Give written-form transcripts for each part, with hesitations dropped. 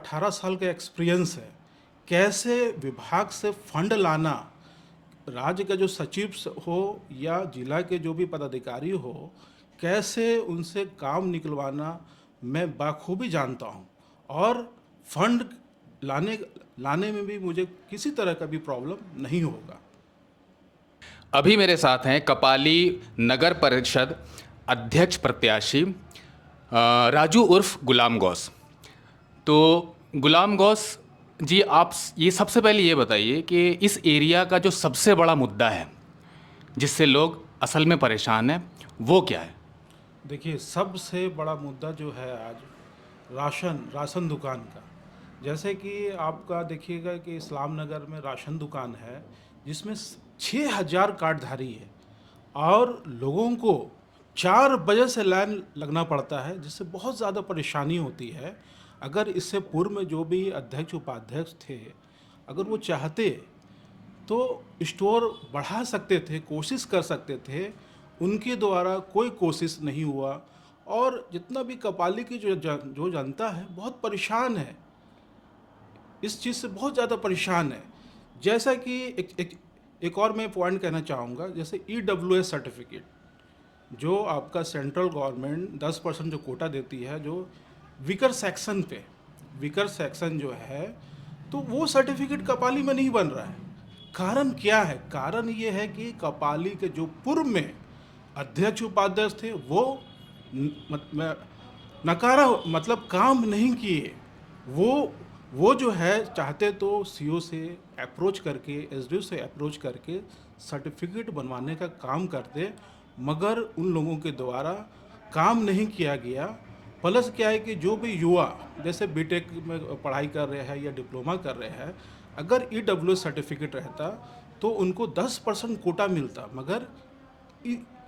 18 साल का एक्सपीरियंस है। कैसे विभाग से फंड लाना, राज्य का जो सचिव हो या जिला के जो भी पदाधिकारी हो, कैसे उनसे काम निकलवाना मैं बाखूबी जानता हूँ। और फंड लाने लाने में भी मुझे किसी तरह का भी प्रॉब्लम नहीं होगा। अभी मेरे साथ हैं कपाली नगर परिषद अध्यक्ष प्रत्याशी राजू उर्फ गुलाम गौस। तो गुलाम गौस जी, आप ये सबसे पहले ये बताइए कि इस एरिया का जो सबसे बड़ा मुद्दा है जिससे लोग असल में परेशान हैं वो क्या है? देखिए, सबसे बड़ा मुद्दा जो है आज राशन राशन दुकान का। जैसे कि आपका देखिएगा कि इस्लाम नगर में राशन दुकान है जिसमें 6,000 कार्डधारी है और लोगों को 4 बजे से लाइन लगना पड़ता है, जिससे बहुत ज़्यादा परेशानी होती है। अगर इससे पूर्व में जो भी अध्यक्ष उपाध्यक्ष थे, अगर वो चाहते तो स्टोर बढ़ा सकते थे, कोशिश कर सकते थे। उनके द्वारा कोई कोशिश नहीं हुआ और जितना भी कपाली की जो जनता है बहुत परेशान है, इस चीज़ से बहुत ज़्यादा परेशान है। जैसा कि एक और मैं पॉइंट कहना चाहूँगा, जैसे EWS सर्टिफिकेट जो आपका सेंट्रल गवर्नमेंट 10% जो कोटा देती है, जो वीकर सेक्शन पे, वीकर सेक्शन जो है, तो वो सर्टिफिकेट कपाली में नहीं बन रहा है। कारण क्या है? कारण ये है कि कपाली के जो पूर्व में अध्यक्ष उपाध्यक्ष थे वो नकारा मतलब काम नहीं किए। वो जो है चाहते तो CO से अप्रोच करके, SDO से अप्रोच करके सर्टिफिकेट बनवाने का काम करते, मगर उन लोगों के द्वारा काम नहीं किया गया। प्लस क्या है कि जो भी युवा जैसे बीटेक में पढ़ाई कर रहे हैं या डिप्लोमा कर रहे हैं, अगर EWS सर्टिफिकेट रहता तो उनको 10% कोटा मिलता, मगर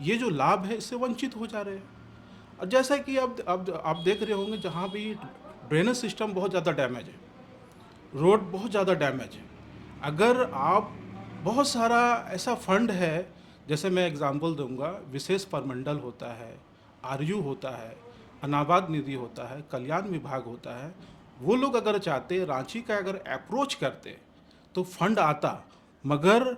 ये जो लाभ है इससे वंचित हो जा रहे हैं। और जैसा कि अब आप देख रहे होंगे, जहाँ भी ड्रेनेज सिस्टम बहुत ज़्यादा डैमेज है, रोड बहुत ज़्यादा डैमेज है। अगर आप बहुत सारा ऐसा फंड है, जैसे मैं एग्जांपल दूंगा, विशेष परमंडल होता है, RU होता है, अनाबाद निधि होता है, कल्याण विभाग होता है, वो लोग अगर चाहते, रांची का अगर अप्रोच करते तो फंड आता, मगर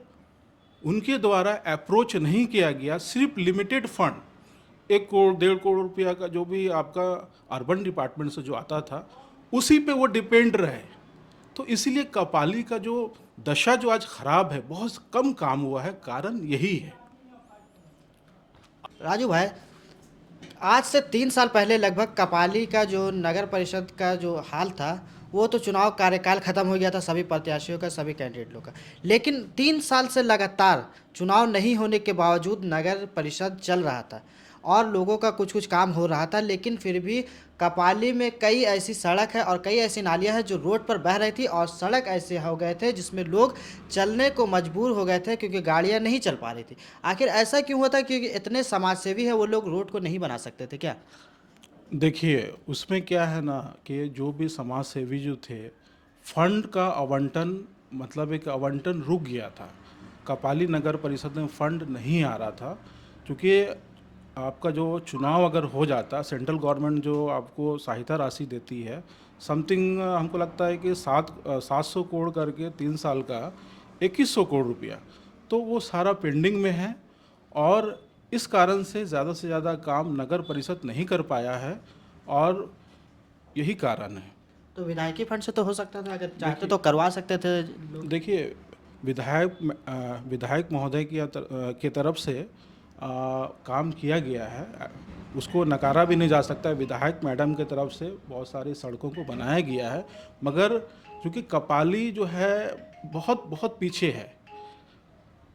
उनके द्वारा अप्रोच नहीं किया गया। सिर्फ लिमिटेड फंड 1 करोड़ 1.5 करोड़ रुपया का जो भी आपका अर्बन डिपार्टमेंट से जो आता था, उसी पे वो डिपेंड रहे। तो इसीलिए कपाली का जो दशा जो आज खराब है, बहुत कम काम हुआ है, कारण यही है। राजू भाई, आज से 3 साल पहले लगभग कपाली का जो नगर परिषद का जो हाल था, वो तो चुनाव कार्यकाल खत्म हो गया था सभी प्रत्याशियों का, सभी कैंडिडेट लोग का। लेकिन 3 साल से लगातार चुनाव नहीं होने के बावजूद नगर परिषद चल रहा था और लोगों का कुछ कुछ काम हो रहा था। लेकिन फिर भी कपाली में कई ऐसी सड़क है और कई ऐसी नालियां हैं जो रोड पर बह रही थी और सड़क ऐसे हो गए थे जिसमें लोग चलने को मजबूर हो गए थे क्योंकि गाड़ियां नहीं चल पा रही थी। आखिर ऐसा क्यों हुआ था? क्योंकि इतने समाजसेवी है वो लोग रोड को नहीं बना सकते थे क्या? देखिए, उसमें क्या है ना कि जो भी समाज सेवी जो थे, फंड का आवंटन, मतलब एक आवंटन रुक गया था। कपाली नगर परिषद में फंड नहीं आ रहा था, क्योंकि आपका जो चुनाव अगर हो जाता, सेंट्रल गवर्नमेंट जो आपको सहायता राशि देती है, समथिंग हमको लगता है कि 700 करोड़ करके 3 साल का 2100 करोड़ रुपया, तो वो सारा पेंडिंग में है। और इस कारण से ज़्यादा काम नगर परिषद नहीं कर पाया है, और यही कारण है। तो विधायकी फंड से तो हो सकता था, अगर चाहते तो करवा सकते थे लोग। देखिए, विधायक महोदय की तरफ से काम किया गया है, उसको नकारा भी नहीं जा सकता। विधायक मैडम की तरफ से बहुत सारी सड़कों को बनाया गया है, मगर क्योंकि कपाली जो है बहुत बहुत पीछे है।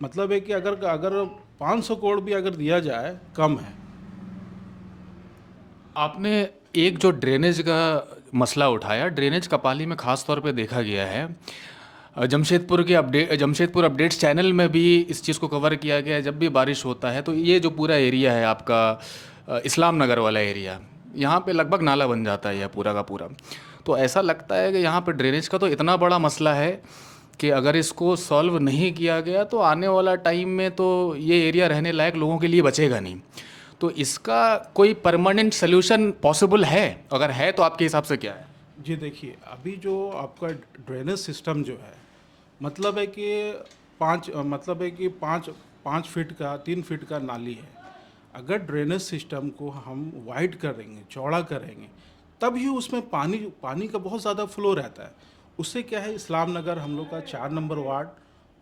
मतलब है कि अगर 500 करोड़ भी अगर दिया जाए, कम है। आपने एक जो ड्रेनेज का मसला उठाया, ड्रेनेज कपाली में ख़ास तौर पे देखा गया है। जमशेदपुर अपडेट्स चैनल में भी इस चीज़ को कवर किया गया है। जब भी बारिश होता है तो ये जो पूरा एरिया है आपका इस्लाम नगर वाला एरिया, यहाँ पे लगभग नाला बन जाता है यह पूरा का पूरा। तो ऐसा लगता है कि यहाँ पे ड्रेनेज का तो इतना बड़ा मसला है कि अगर इसको सॉल्व नहीं किया गया तो आने वाला टाइम में तो ये एरिया रहने लायक लोगों के लिए बचेगा नहीं। तो इसका कोई परमानेंट सोल्यूशन पॉसिबल है? अगर है तो आपके हिसाब से क्या है? जी देखिए, अभी जो आपका ड्रेनेज सिस्टम जो है, मतलब है कि 5 5 फीट का 3 फीट का नाली है। अगर ड्रेनेज सिस्टम को हम वाइड करेंगे, चौड़ा करेंगे, तब ही उसमें पानी पानी का बहुत ज़्यादा फ्लो रहता है। उससे क्या है, इस्लाम नगर हम लोग का 4 नंबर वार्ड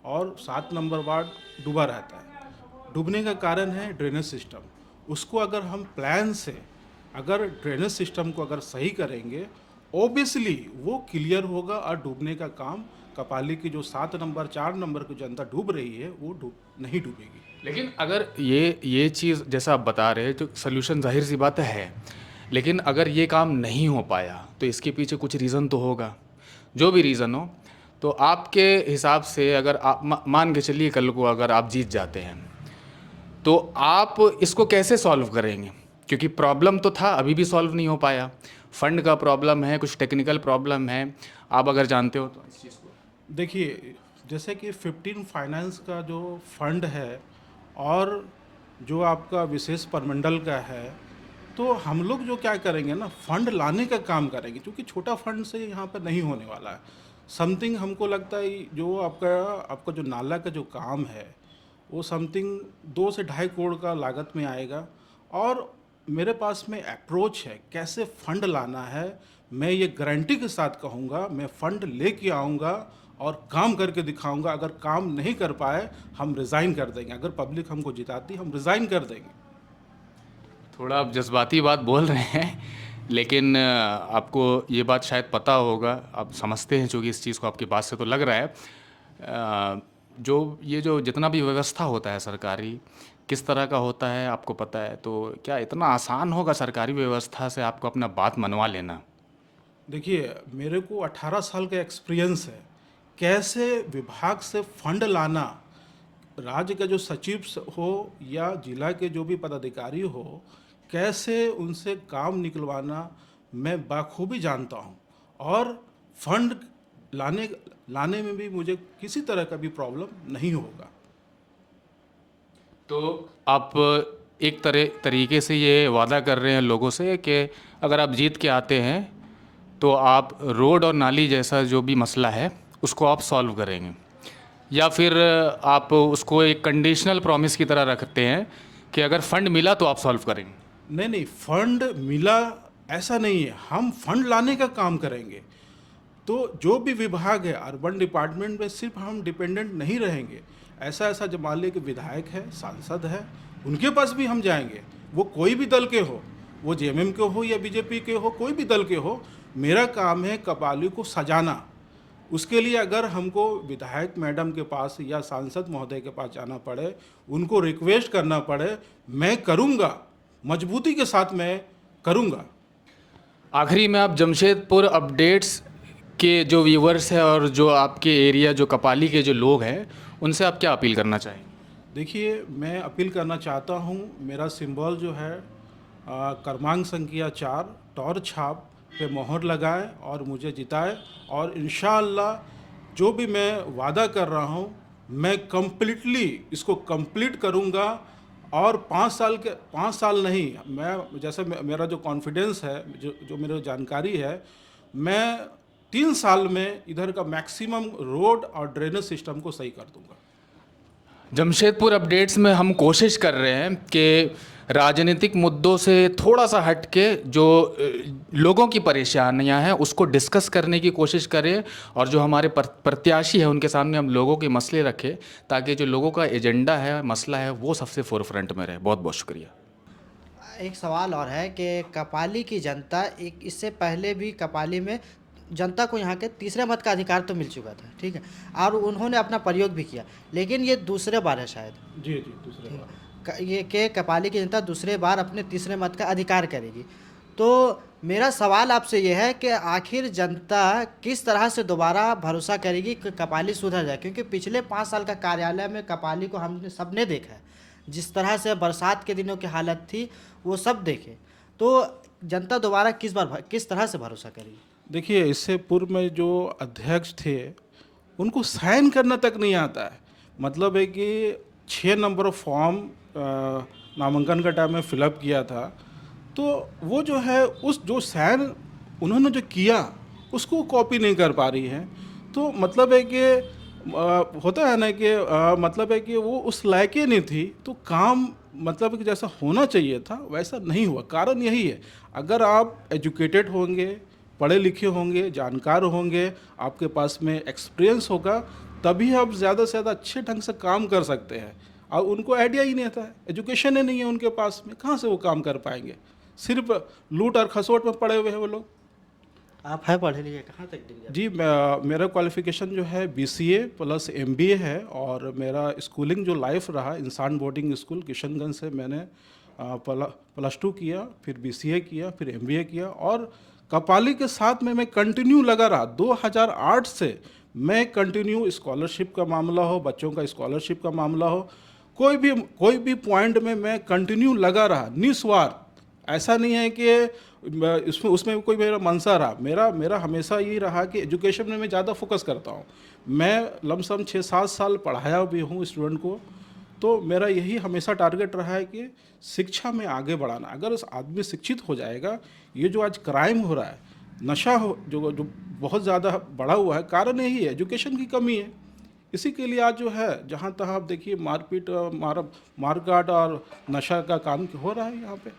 और 7 नंबर वार्ड डूबा रहता है। डूबने का कारण है ड्रेनेज सिस्टम। उसको अगर हम प्लान से अगर ड्रेनेज सिस्टम को अगर सही करेंगे, ऑब्वियसली वो क्लियर होगा और डूबने का काम कपाली की जो 7 नंबर 4 नंबर की जनता डूब रही है वो डूब नहीं डूबेगी। लेकिन अगर ये चीज़ जैसा आप बता रहे हैं तो सोल्यूशन ज़ाहिर सी बात है, लेकिन अगर ये काम नहीं हो पाया तो इसके पीछे कुछ रीज़न तो होगा। जो भी रीज़न हो, तो आपके हिसाब से अगर आप मान के चलिए कल को अगर आप जीत जाते हैं, तो आप इसको कैसे सॉल्व करेंगे? क्योंकि प्रॉब्लम तो था, अभी भी सॉल्व नहीं हो पाया। फंड का प्रॉब्लम है, कुछ टेक्निकल प्रॉब्लम है, आप अगर जानते हो तो इस चीज़ को। देखिए, जैसे कि 15 फाइनेंस का जो फंड है और जो आपका विशेष परमंडल का है, तो हम लोग जो क्या करेंगे ना, फंड लाने का काम करेंगे, क्योंकि छोटा फंड से यहाँ पर नहीं होने वाला है। समथिंग हमको लगता है जो आपका आपका जो नाला का जो काम है, वो समथिंग 2 से ढाई करोड़ का लागत में आएगा। और मेरे पास में अप्रोच है कैसे फंड लाना है। मैं ये गारंटी के साथ कहूँगा, मैं फंड लेके आऊँगा और काम करके दिखाऊँगा। अगर काम नहीं कर पाए, हम रिज़ाइन कर देंगे। अगर पब्लिक हमको जिताती, हम रिज़ाइन कर देंगे। थोड़ा आप जज्बाती बात बोल रहे हैं, लेकिन आपको ये बात शायद पता होगा, आप समझते हैं, चूँकि इस चीज़ को आपकी बात से तो लग रहा है। जो जितना भी व्यवस्था होता है सरकारी, किस तरह का होता है आपको पता है, तो क्या इतना आसान होगा सरकारी व्यवस्था से आपको अपना बात मनवा लेना? देखिए, मेरे को 18 साल का एक्सपीरियंस है, कैसे विभाग से फंड लाना। राज्य का जो सचिव हो या जिला के जो भी पदाधिकारी हो, कैसे उनसे काम निकलवाना मैं बाखूबी जानता हूँ। और फंड लाने लाने में भी मुझे किसी तरह का भी प्रॉब्लम नहीं होगा। तो आप एक तरीके से ये वादा कर रहे हैं लोगों से कि अगर आप जीत के आते हैं तो आप रोड और नाली जैसा जो भी मसला है उसको आप सॉल्व करेंगे, या फिर आप उसको एक कंडीशनल प्रॉमिस की तरह रखते हैं कि अगर फंड मिला तो आप सॉल्व करेंगे? नहीं नहीं, फंड मिला ऐसा नहीं है, हम फंड लाने का काम करेंगे। तो जो भी विभाग है, अर्बन डिपार्टमेंट में सिर्फ हम डिपेंडेंट नहीं रहेंगे। ऐसा ऐसा जब मान लीजिए कि विधायक है, सांसद है, उनके पास भी हम जाएंगे। वो कोई भी दल के हो, वो जेएमएम के हो या बीजेपी के हो, कोई भी दल के हो। मेरा काम है कपाली को सजाना। उसके लिए अगर हमको विधायक मैडम के पास या सांसद महोदय के पास जाना पड़े, उनको रिक्वेस्ट करना पड़े, मैं करूँगा, मजबूती के साथ मैं करूँगा। आखिरी में आप जमशेदपुर अपडेट्स के जो व्यूवर्स हैं और जो आपके एरिया जो कपाली के जो लोग हैं, उनसे आप क्या अपील करना चाहेंगे? देखिए, मैं अपील करना चाहता हूँ, मेरा सिंबल जो है क्रमांक संख्या 4 टॉर्च छाप पे मोहर लगाएं और मुझे जिताएं। और इंशाअल्लाह जो भी मैं वादा कर रहा हूँ, मैं कंप्लीटली इसको कंप्लीट करूँगा। और 5 साल नहीं, मैं जैसे मेरा जो कॉन्फिडेंस है, जो मेरी जानकारी है, मैं 3 साल में इधर का मैक्सिमम रोड और ड्रेनेज सिस्टम को सही कर दूंगा। जमशेदपुर अपडेट्स में हम कोशिश कर रहे हैं कि राजनीतिक मुद्दों से थोड़ा सा हट के जो लोगों की परेशानियां हैं उसको डिस्कस करने की कोशिश करें, और जो हमारे प्रत्याशी हैं उनके सामने हम लोगों के मसले रखें, ताकि जो लोगों का एजेंडा है, मसला है, वो सबसे फोरफ्रंट में रहे। बहुत बहुत शुक्रिया। एक सवाल और है कि कपाली की जनता, एक इससे पहले भी कपाली में जनता को यहाँ के तीसरे मत का अधिकार तो मिल चुका था, ठीक है, और उन्होंने अपना प्रयोग भी किया, लेकिन ये दूसरे बार है शायद जी जी, दूसरे बार ये कि कपाली की जनता दूसरे बार अपने तीसरे मत का अधिकार करेगी। तो मेरा सवाल आपसे ये है कि आखिर जनता किस तरह से दोबारा भरोसा करेगी कि कपाली सुधर जाए, क्योंकि पिछले 5 साल का कार्यालय में कपाली को हमने सबने देखा है, जिस तरह से बरसात के दिनों की हालत थी वो सब देखे। तो जनता दोबारा किस तरह से भरोसा करेगी? देखिए, इससे पूर्व में जो अध्यक्ष थे उनको साइन करना तक नहीं आता है। मतलब है कि 6 नंबर फॉर्म नामांकन का टाइम में फिलअप किया था, तो वो जो है उस जो साइन उन्होंने जो किया, उसको कॉपी नहीं कर पा रही हैं। तो मतलब है कि होता है ना कि मतलब है कि वो उस लायक ही नहीं थी, तो काम मतलब कि जैसा होना चाहिए था वैसा नहीं हुआ। कारण यही है, अगर आप एजुकेटेड होंगे, पढ़े लिखे होंगे, जानकार होंगे, आपके पास में एक्सपीरियंस होगा, तभी आप ज़्यादा से ज़्यादा अच्छे ढंग से काम कर सकते हैं। और उनको आइडिया ही नहीं था, एजुकेशन ही नहीं है उनके पास में, कहाँ से वो काम कर पाएंगे? सिर्फ लूट और खसोट में पड़े हुए हैं वो लोग। आप है पढ़े लिखे, कहाँ तक डिग्री? जी, मेरा क्वालिफ़िकेशन जो है बीसीए प्लस एमबीए है, और मेरा स्कूलिंग जो लाइफ रहा इंसान बोर्डिंग स्कूल किशनगंज से मैंने प्लस टू किया, फिर बीसीए किया, फिर एमबीए किया, और कपाली के साथ में मैं कंटिन्यू लगा रहा। 2008 से मैं कंटिन्यू, स्कॉलरशिप का मामला हो, बच्चों का स्कॉलरशिप का मामला हो, कोई भी पॉइंट में मैं कंटिन्यू लगा रहा निस्वार्थ। ऐसा नहीं है कि इसमें उसमें कोई मेरा मनसा रहा। मेरा हमेशा यही रहा कि एजुकेशन में मैं ज़्यादा फोकस करता हूँ। मैं लमसम 6-7 साल पढ़ाया भी हूँ स्टूडेंट को, तो मेरा यही हमेशा टारगेट रहा है कि शिक्षा में आगे बढ़ाना। अगर उस आदमी शिक्षित हो जाएगा, ये जो आज क्राइम हो रहा है, नशा हो जो बहुत ज़्यादा बढ़ा हुआ है, कारण यही है, एजुकेशन की कमी है। इसी के लिए आज जो है जहाँ तहाँ आप देखिए मारपीट, मारकाट और नशा का काम हो रहा है यहाँ पे।